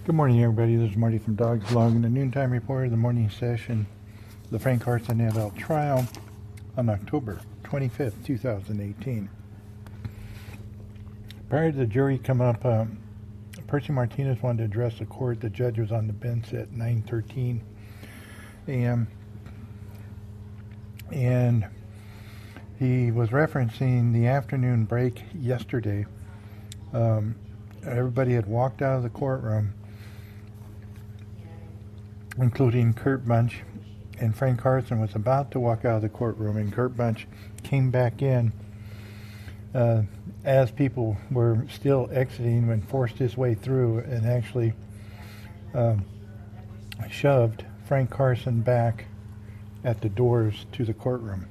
Good morning, everybody. This is Marty from Dog's Vlog in the Noontime Report, the morning session, the Frank Carson adult trial on October 25th, 2018. Prior to the jury come up, Percy Martinez wanted to address the court. The judge was on the bench at 9:13 a.m. and he was referencing the afternoon break yesterday. Everybody had walked out of the courtroom, including Kurt Bunch, and Frank Carson was about to walk out of the courtroom, and Kurt Bunch came back in as people were still exiting and forced his way through and actually shoved Frank Carson back at the doors to the courtroom.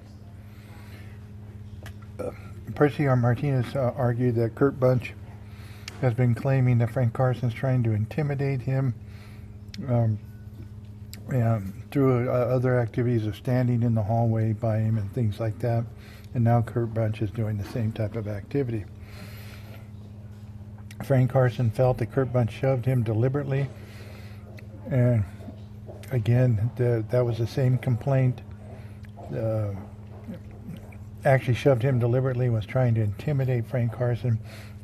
Percy Martinez argued that Kurt Bunch has been claiming that Frank Carson's trying to intimidate him through other activities of standing in the hallway by him and things like that. And now Kurt Bunch is doing the same type of activity. Frank Carson felt that Kurt Bunch shoved him deliberately. And again, that was the same complaint. Actually shoved him deliberately, was trying to intimidate Frank Carson.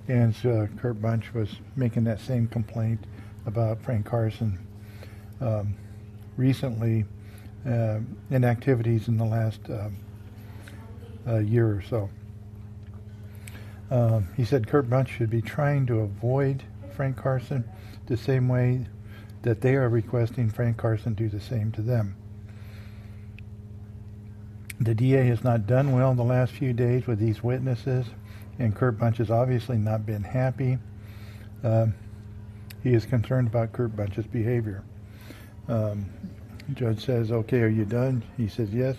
And so Kurt Bunch was making that same complaint about Frank Carson recently in activities in the last year or so. He said Kurt Bunch should be trying to avoid Frank Carson the same way that they are requesting Frank Carson do the same to them. The DA has not done well the last few days with these witnesses, and Kurt Bunch has obviously not been happy. He is concerned about Kurt Bunch's behavior. Judge says, "Okay, are you done?" He says, "Yes."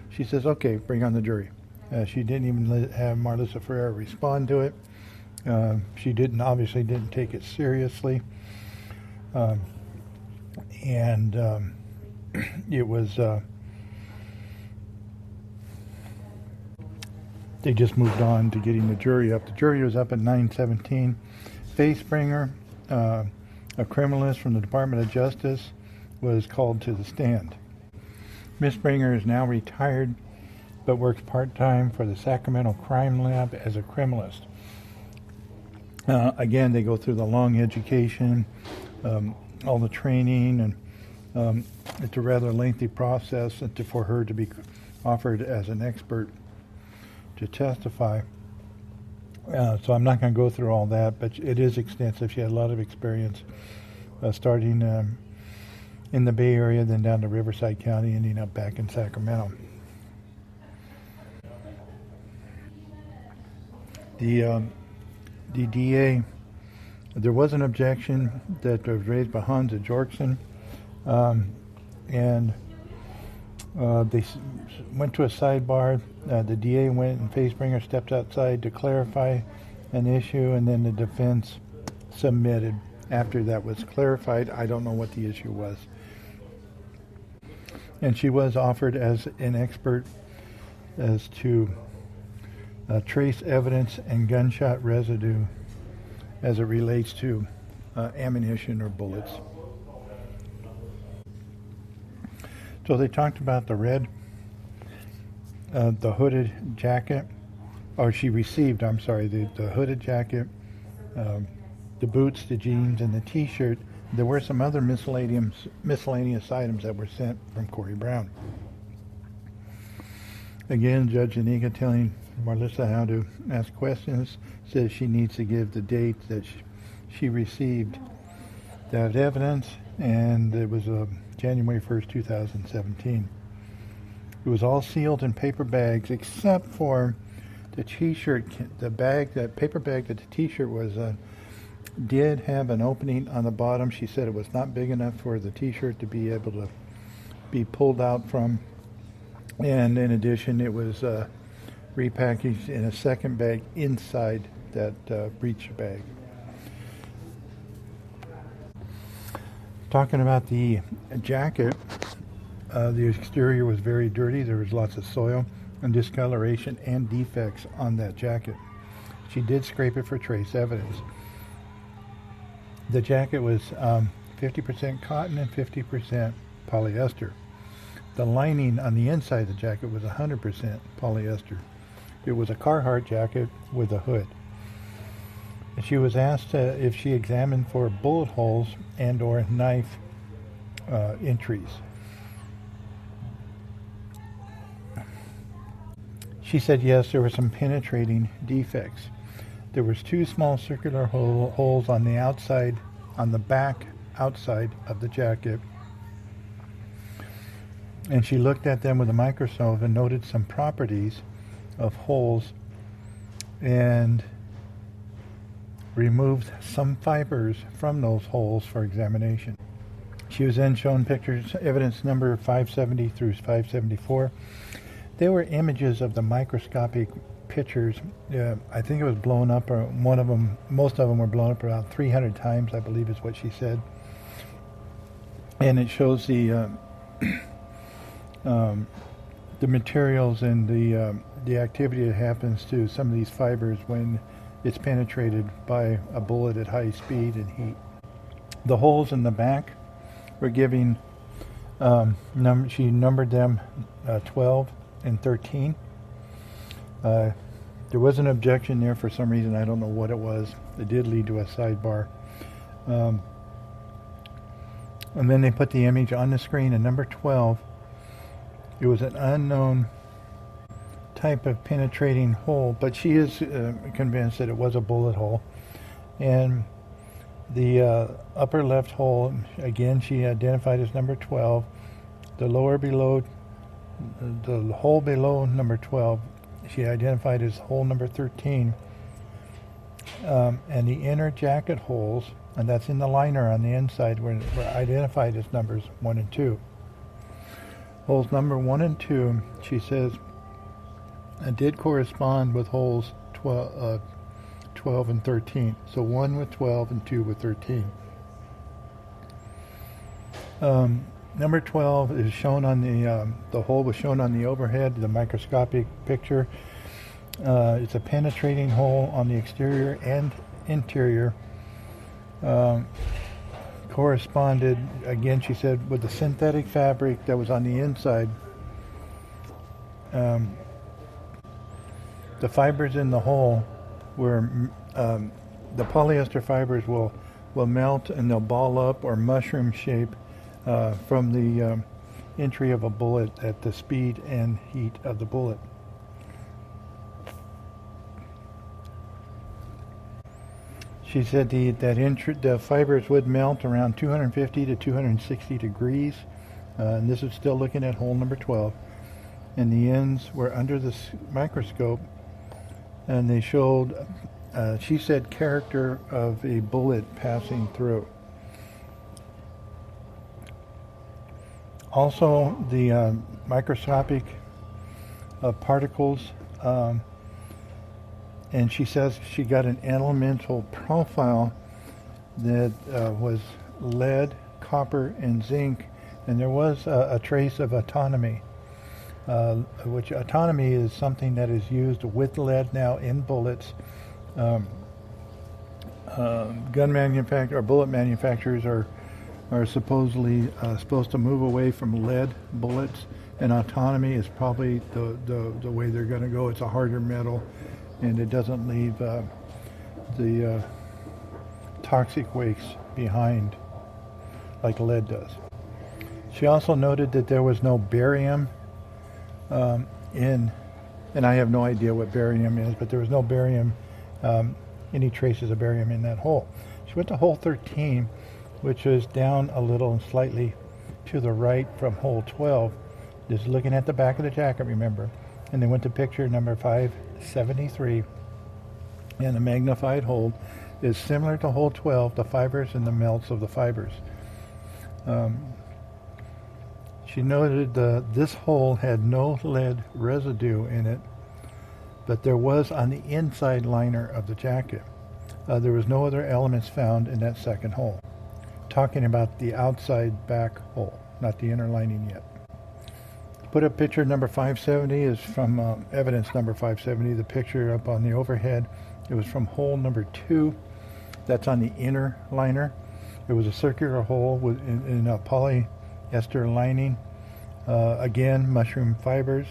She says, "Okay, bring on the jury." She didn't even have Marlissa Ferreira respond to it. She obviously didn't take it seriously. It was, they just moved on to getting the jury up. The jury was up at 9:17. Faye Springer, a criminalist from the Department of Justice, was called to the stand. Miss Springer is now retired, but works part-time for the Sacramento Crime Lab as a criminalist. Again, they go through the long education, all the training, and it's a rather lengthy process for her to be offered as an expert to testify. So I'm not going to go through all that, but it is extensive. She had a lot of experience starting in the Bay Area, then down to Riverside County, ending up back in Sacramento. The DA, there was an objection that was raised by Hans at Jorkson, and they went to a sidebar. The DA went and Faye Springer stepped outside to clarify an issue, and then the defense submitted. After that was clarified, I don't know what the issue was. And she was offered as an expert as to trace evidence and gunshot residue as it relates to ammunition or bullets. So they talked about the hooded jacket, or she received, I'm sorry, the hooded jacket, the boots, the jeans, and the T-shirt. There were some other miscellaneous items that were sent from Corey Brown. Again, Judge Aniga telling Marlissa how to ask questions, says she needs to give the date that she received that evidence, and it was January 1st, 2017. It was all sealed in paper bags except for the T-shirt. That paper bag that the T-shirt was did have an opening on the bottom. She said it was not big enough for the T-shirt to be able to be pulled out from. And in addition, it was repackaged in a second bag inside that breech bag. Talking about the jacket, the exterior was very dirty. There was lots of soil and discoloration and defects on that jacket. She did scrape it for trace evidence. The jacket was 50% cotton and 50% polyester. The lining on the inside of the jacket was 100% polyester. It was a Carhartt jacket with a hood. She was asked if she examined for bullet holes and or knife entries. She said yes, there were some penetrating defects. There was 2 small circular holes on the outside, on the back outside of the jacket. And she looked at them with a microscope and noted some properties of holes and removed some fibers from those holes for examination. She was then shown pictures, evidence number 570 through 574. They were images of the microscopic pictures. I think it was blown up, or most of them were blown up about 300 times, I believe is what she said. And it shows the materials and the activity that happens to some of these fibers when it's penetrated by a bullet at high speed and heat. The holes in the back were giving, she numbered them 12 and 13. There was an objection there for some reason. I don't know what it was. It did lead to a sidebar. And then they put the image on the screen, and number 12, it was an unknown type of penetrating hole, but she is convinced that it was a bullet hole. And the upper left hole, again, she identified as number 12. The hole below number 12, she identified as hole number 13. And the inner jacket holes, and that's in the liner on the inside, were identified as numbers 1 and 2. Holes number 1 and 2, she says, did correspond with holes 12 and 13. So 1 with 12 and 2 with 13. Number 12 is shown on the hole was shown on the overhead, the microscopic picture. It's a penetrating hole on the exterior and interior. Corresponded, again, she said, with the synthetic fabric that was on the inside. The fibers in the hole were, the polyester fibers will melt and they'll ball up or mushroom shape from the entry of a bullet at the speed and heat of the bullet. She said the fibers would melt around 250 to 260 degrees, and this is still looking at hole number 12. And the ends were under the microscope, and they showed, she said, character of a bullet passing through. Also, the microscopic particles, and she says she got an elemental profile that was lead, copper, and zinc, and there was a trace of autonomy, which autonomy is something that is used with lead now in bullets. Gun manufacturers or bullet manufacturers are supposedly supposed to move away from lead bullets, and autonomy is probably the way they're going to go. It's a harder metal, and it doesn't leave the toxic waste behind like lead does. She also noted that there was no barium and I have no idea what barium is, but there was no barium, any traces of barium in that hole. She went to hole 13, which is down a little and slightly to the right from hole 12. This is looking at the back of the jacket, remember. And they went to picture number 573, and the magnified hole is similar to hole 12, the fibers and the melts of the fibers. She noted this hole had no lead residue in it, but there was on the inside liner of the jacket. There was no other elements found in that second hole. Talking about the outside back hole, not the inner lining yet. Put up picture number 570 is from evidence number 570. The picture up on the overhead, it was from hole number 2. That's on the inner liner. There was a circular hole in a polyester lining. Again, mushroom fibers.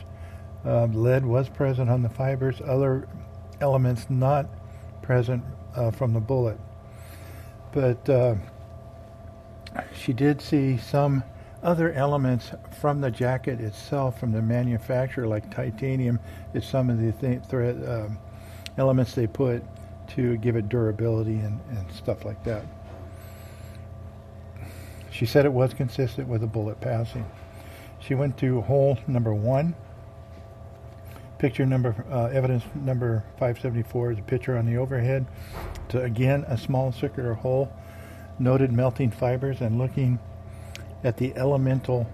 Lead was present on the fibers. Other elements not present from the bullet. But she did see some other elements from the jacket itself, from the manufacturer, like titanium is some of the elements they put to give it durability and stuff like that. She said it was consistent with a bullet passing. She went to hole number 1. Evidence number 574 is a picture on the overhead. So again, a small circular hole. Noted melting fibers, and looking at the elemental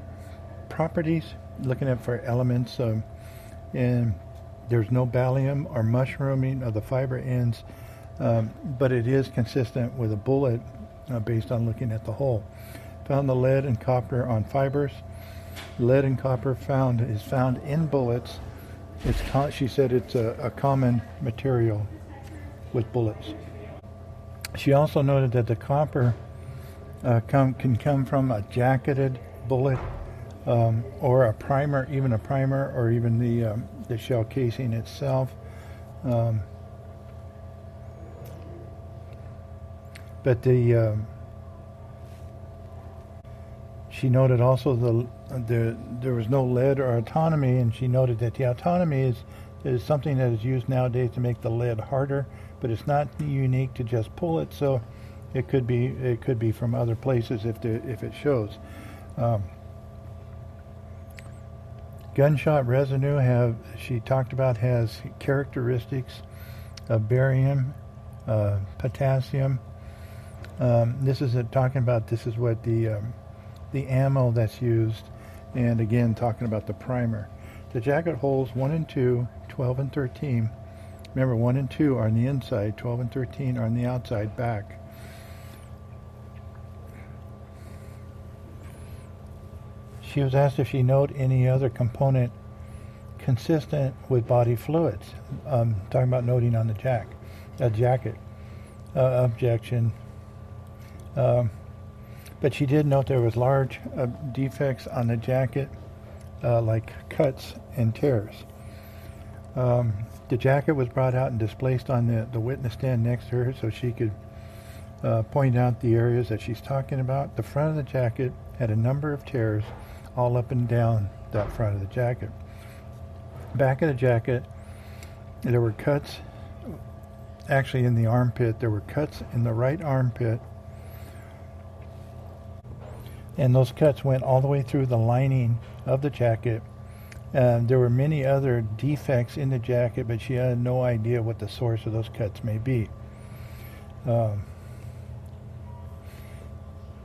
properties, looking at for elements, and there's no barium or mushrooming of the fiber ends, but it is consistent with a bullet based on looking at the hole. Found the lead and copper on fibers. Lead and copper is found in bullets. She said it's a common material with bullets. She also noted that the copper can come from a jacketed bullet or a primer, or even the shell casing itself. But she noted also there was no lead or autonomy, and she noted that the autonomy is something that is used nowadays to make the lead harder, but it's not unique to just pullets, so it could be from other places if it shows. Gunshot residue she talked about has characteristics of barium, potassium. This is what the ammo that's used, and again talking about the primer. The jacket holes 1 and 2, 12 and 13. Remember, 1 and 2 are on the inside, 12 and 13 are on the outside back. She was asked if she noted any other component consistent with body fluids. Talking about noting on the jacket. Objection. But she did note there was large defects on the jacket, like cuts and tears. The jacket was brought out and displaced on the witness stand next to her so she could point out the areas that she's talking about. The front of the jacket had a number of tears all up and down that front of the jacket. Back of the jacket, there were cuts, actually in the armpit. There were cuts in the right armpit, and those cuts went all the way through the lining of the jacket. There were many other defects in the jacket, but she had no idea what the source of those cuts may be.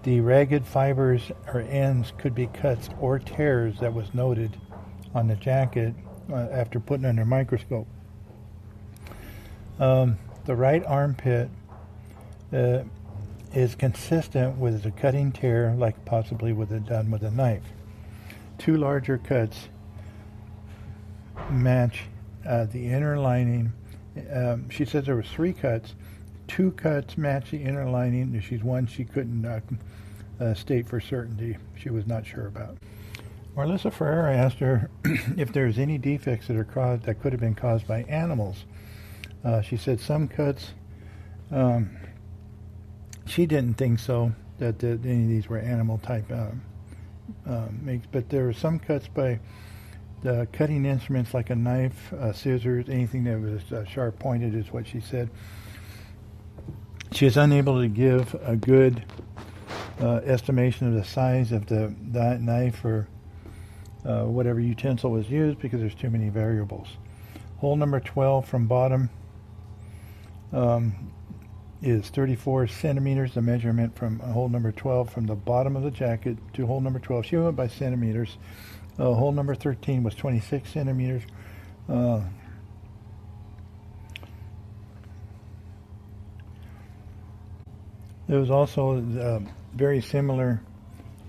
The ragged fibers or ends could be cuts or tears that was noted on the jacket after putting it under a microscope. The right armpit is consistent with a cutting tear, like possibly done with a knife. 2 larger cuts match the inner lining. She says there was 3 cuts. 2 cuts match the inner lining. She's one she couldn't state for certainty. She was not sure about. Marlissa Ferreira asked her if there's any defects that could have been caused by animals. She said some cuts. She didn't think so, that any of these were animal type makes, but there were some cuts by the cutting instruments like a knife, scissors, anything that was sharp pointed is what she said. She is unable to give a good estimation of the size of the knife or whatever utensil was used because there's too many variables. Hole number 12 from bottom is 34 centimeters, the measurement from hole number 12 from the bottom of the jacket to hole number 12. She went by centimeters. Hole number 13 was 26 centimeters. There was also very similar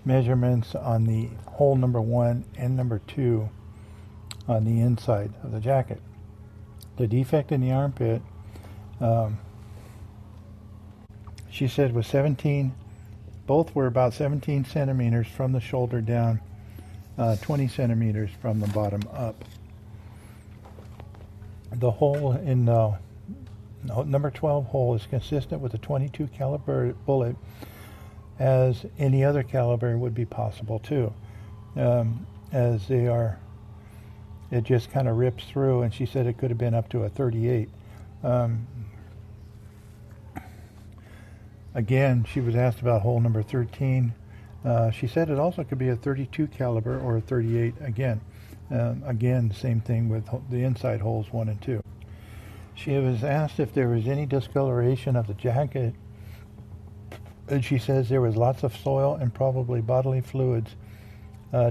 measurements on the hole number 1 and number 2 on the inside of the jacket. The defect in the armpit she said was 17, both were about 17 centimeters from the shoulder down, 20 centimeters from the bottom up. The hole in number 12 hole is consistent with a .22 caliber bullet, as any other caliber would be possible too, as they are. It just kind of rips through, and she said it could have been up to a .38. Again, she was asked about hole number 13. She said it also could be a .32 caliber or a .38 again. Again, same thing with the inside holes 1 and 2. She was asked if there was any discoloration of the jacket, and she says there was lots of soil and probably bodily fluids.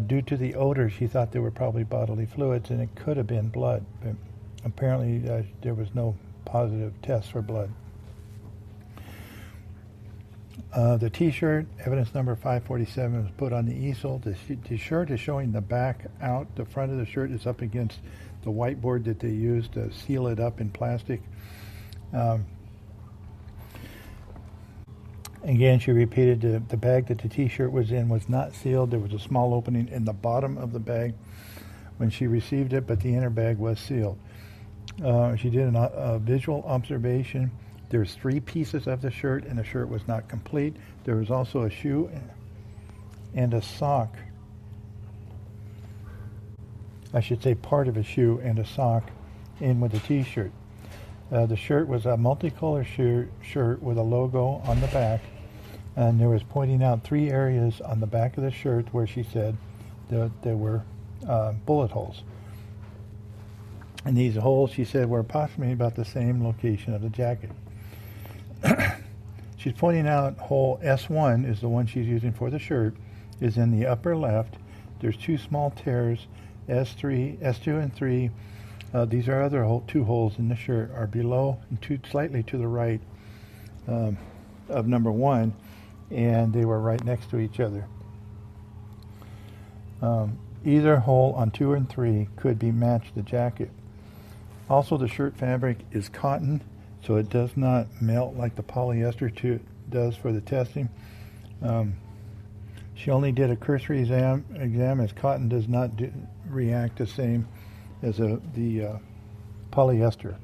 Due to the odor, she thought there were probably bodily fluids, and it could have been blood. But apparently, there was no positive tests for blood. The T-shirt, evidence number 547, was put on the easel. The shirt is showing the back out. The front of the shirt is up against the whiteboard that they used to seal it up in plastic. Again, she repeated the bag that the T-shirt was in was not sealed. There was a small opening in the bottom of the bag when she received it, but the inner bag was sealed. She did a visual observation. There's 3 pieces of the shirt, and the shirt was not complete. There was also a shoe and a sock. I should say part of a shoe and a sock in with the T-shirt. The shirt was a multicolored shirt with a logo on the back, and there was pointing out 3 areas on the back of the shirt where she said that there were bullet holes. And these holes, she said, were approximately about the same location of the jacket. She's pointing out hole S1 is the one she's using for the shirt, is in the upper left. There's 2 small tears, S2 and 3. These are other 2 holes in the shirt, are below and slightly to the right of number 1, and they were right next to each other. Either hole on 2 and 3 could be matched the jacket. Also, the shirt fabric is cotton, so it does not melt like the polyester does for the testing. She only did a cursory exam as cotton does not react the same as the polyester.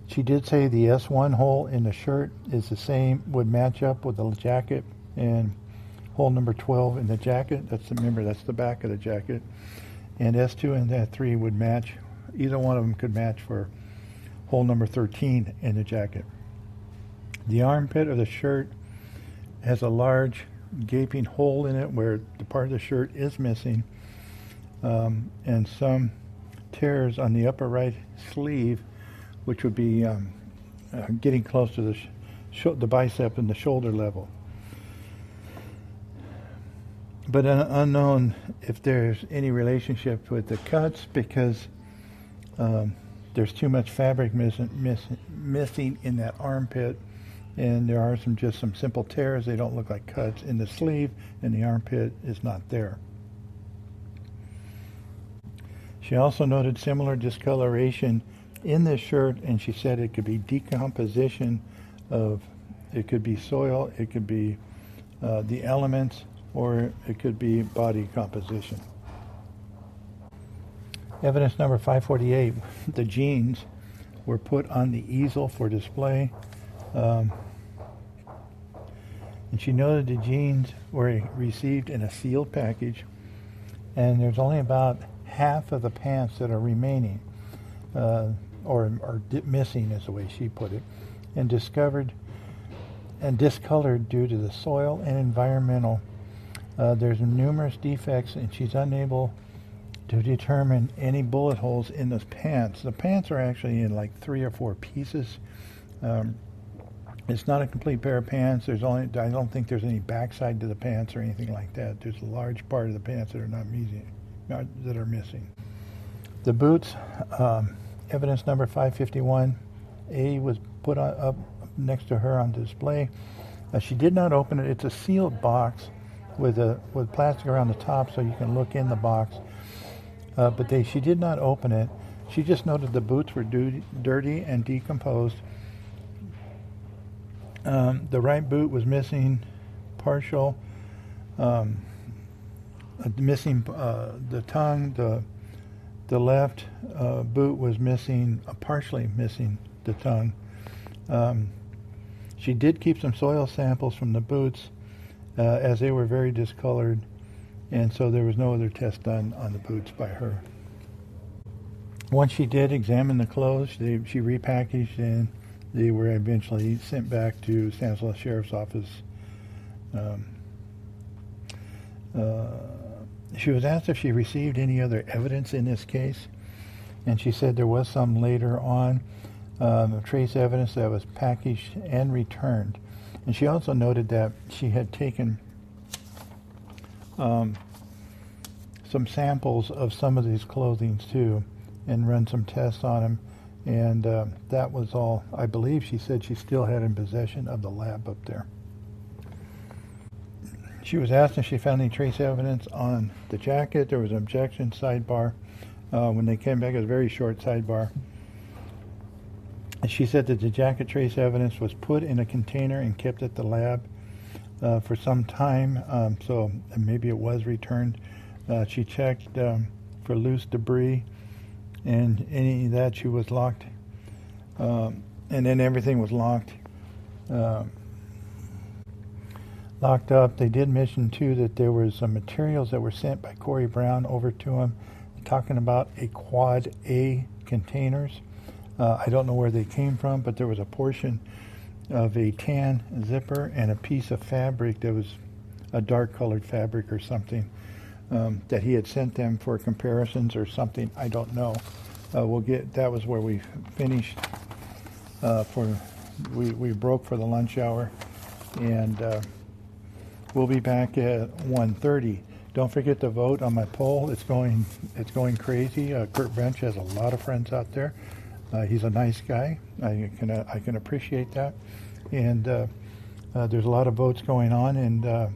She did say the S1 hole in the shirt is the same, would match up with the jacket, and hole number 12 in the jacket, that's the back of the jacket, and S2 and S3 would match. Either one of them could match for hole number 13 in the jacket. The armpit of the shirt has a large gaping hole in it where the part of the shirt is missing, and some tears on the upper right sleeve, which would be getting close to the bicep and the shoulder level. But unknown if there's any relationship with the cuts, because there's too much fabric missing in that armpit, and there are some simple tears. They don't look like cuts in the sleeve, and the armpit is not there. She also noted similar discoloration in this shirt, and she said it could be decomposition it could be soil, it could be the elements, or it could be body composition. Evidence number 548, the jeans were put on the easel for display. And she noted the jeans were received in a sealed package, and there's only about half of the pants that are remaining, or missing is the way she put it, and discovered and discolored due to the soil and environmental. There's numerous defects, and she's unable to determine any bullet holes in those pants. The pants are actually in like 3 or 4 pieces. It's not a complete pair of pants. I don't think there's any backside to the pants or anything like that. There's a large part of the pants that are missing. The boots, evidence number 551, A was put up next to her on display. She did not open it. It's a sealed box with plastic around the top so you can look in the box. But she did not open it. She just noted the boots were dirty and decomposed. The right boot was missing partial, missing the tongue. The left boot was missing, partially missing the tongue. She did keep some soil samples from the boots, as they were very discolored, and so there was no other test done on the boots by her. Once she did examine the clothes, she repackaged and they were eventually sent back to Stanislaus Sheriff's Office. She was asked if she received any other evidence in this case, and she said there was some later on, trace evidence that was packaged and returned. And she also noted that she had taken some samples of some of these clothing too and run some tests on them, and that was all, I believe she said she still had in possession of the lab up there. She was asked if she found any trace evidence on the jacket. There was an objection sidebar. When they came back, it was a very short sidebar. And she said that the jacket trace evidence was put in a container and kept at the lab for some time, so maybe it was returned. She checked for loose debris, and any of that she was locked. And then everything was locked up. They did mention too that there was some materials that were sent by Corey Brown over to him, talking about a quad A containers. I don't know where they came from, but there was a portion of a tan zipper and a piece of fabric that was a dark colored fabric or something that he had sent them for comparisons or something. I don't know. That was where we finished we broke for the lunch hour, and we'll be back at 1:30. Don't forget to vote on my poll. It's going crazy. Kurt Bench has a lot of friends out there. He's a nice guy. I can appreciate that. And there's a lot of votes going on. And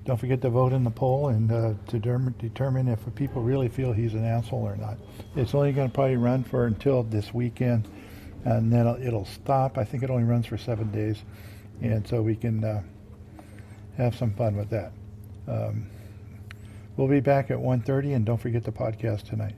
don't forget to vote in the poll and to determine if people really feel he's an asshole or not. It's only going to probably run for until this weekend, and then it'll stop. I think it only runs for 7 days, and so we can have some fun with that. We'll be back at 1:30, and don't forget the podcast tonight.